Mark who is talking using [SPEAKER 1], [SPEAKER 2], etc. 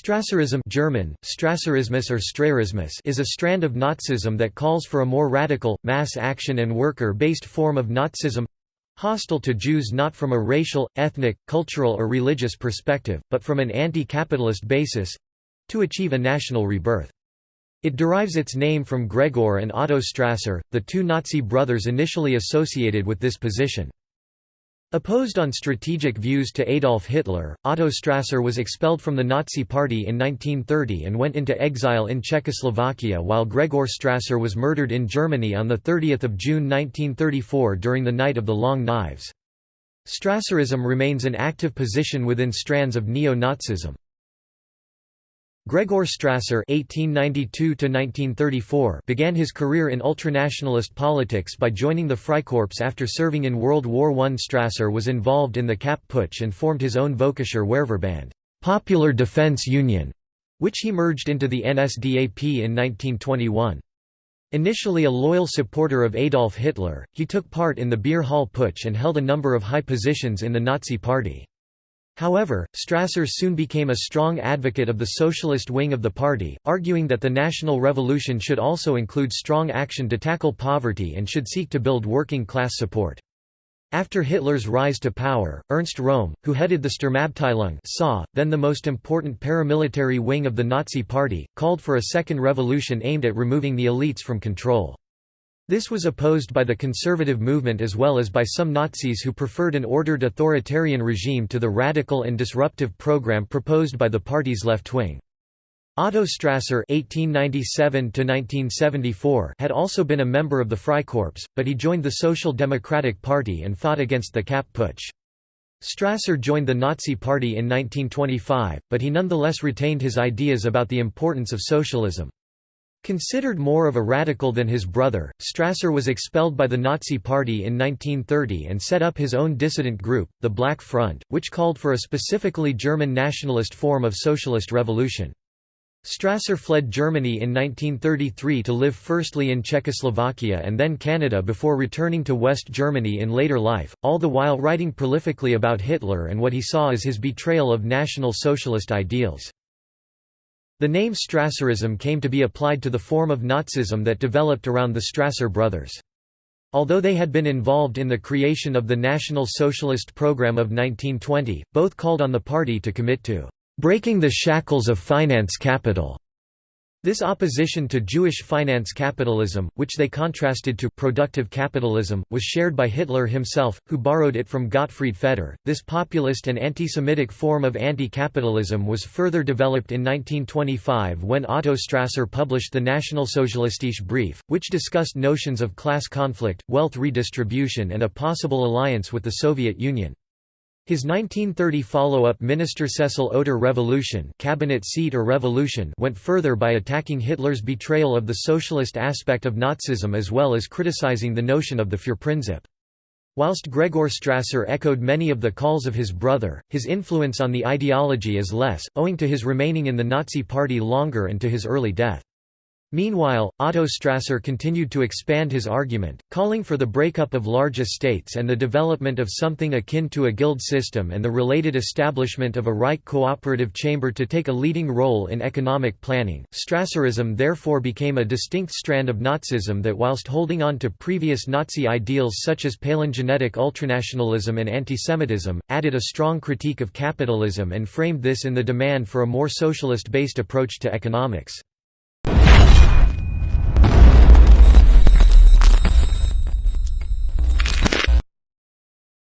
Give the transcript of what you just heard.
[SPEAKER 1] Strasserism German, Strasserismus or Strerismus is a strand of Nazism that calls for a more radical, mass action and worker-based form of Nazism—hostile to Jews not from a racial, ethnic, cultural or religious perspective, but from an anti-capitalist basis—to achieve a national rebirth. It derives its name from Gregor and Otto Strasser, the two Nazi brothers initially associated with this position. Opposed on strategic views to Adolf Hitler, Otto Strasser was expelled from the Nazi Party in 1930 and went into exile in Czechoslovakia, while Gregor Strasser was murdered in Germany on 30 June 1934 during the Night of the Long Knives. Strasserism remains an active position within strands of neo-Nazism. Gregor Strasser (1892–1934) began his career in ultranationalist politics by joining the Freikorps after serving in World War I. Strasser was involved in the Kapp Putsch and formed his own Völkischer Wehrverband, Popular Defense Union, which he merged into the NSDAP in 1921. Initially a loyal supporter of Adolf Hitler, he took part in the Beer Hall Putsch and held a number of high positions in the Nazi Party. However, Strasser soon became a strong advocate of the socialist wing of the party, arguing that the national revolution should also include strong action to tackle poverty and should seek to build working-class support. After Hitler's rise to power, Ernst Röhm, who headed the Sturmabteilung SA, then the most important paramilitary wing of the Nazi Party, called for a second revolution aimed at removing the elites from control. This was opposed by the conservative movement as well as by some Nazis who preferred an ordered authoritarian regime to the radical and disruptive program proposed by the party's left wing. Otto Strasser (1897–1974) had also been a member of the Freikorps, but he joined the Social Democratic Party and fought against the Kapp Putsch. Strasser joined the Nazi Party in 1925, but he nonetheless retained his ideas about the importance of socialism. Considered more of a radical than his brother, Strasser was expelled by the Nazi Party in 1930 and set up his own dissident group, the Black Front, which called for a specifically German nationalist form of socialist revolution. Strasser fled Germany in 1933 to live firstly in Czechoslovakia and then Canada before returning to West Germany in later life, all the while writing prolifically about Hitler and what he saw as his betrayal of National Socialist ideals. The name Strasserism came to be applied to the form of Nazism that developed around the Strasser brothers. Although they had been involved in the creation of the National Socialist Program of 1920, both called on the party to commit to breaking the shackles of finance capital. This opposition to Jewish finance capitalism, which they contrasted to productive capitalism, was shared by Hitler himself, who borrowed it from Gottfried Feder. This populist and anti-Semitic form of anti-capitalism was further developed in 1925 when Otto Strasser published the Nationalsozialistische Brief, which discussed notions of class conflict, wealth redistribution and a possible alliance with the Soviet Union. His 1930 follow-up Ministersessel oder Revolution, cabinet seat or revolution, went further by attacking Hitler's betrayal of the socialist aspect of Nazism as well as criticizing the notion of the Führerprinzip. Whilst Gregor Strasser echoed many of the calls of his brother, his influence on the ideology is less, owing to his remaining in the Nazi Party longer and to his early death. Meanwhile, Otto Strasser continued to expand his argument, calling for the breakup of large estates and the development of something akin to a guild system and the related establishment of a Reich cooperative chamber to take a leading role in economic planning. Strasserism therefore became a distinct strand of Nazism that, whilst holding on to previous Nazi ideals such as palingenetic ultranationalism and antisemitism, added a strong critique of capitalism and framed this in the demand for a more socialist-based approach to economics.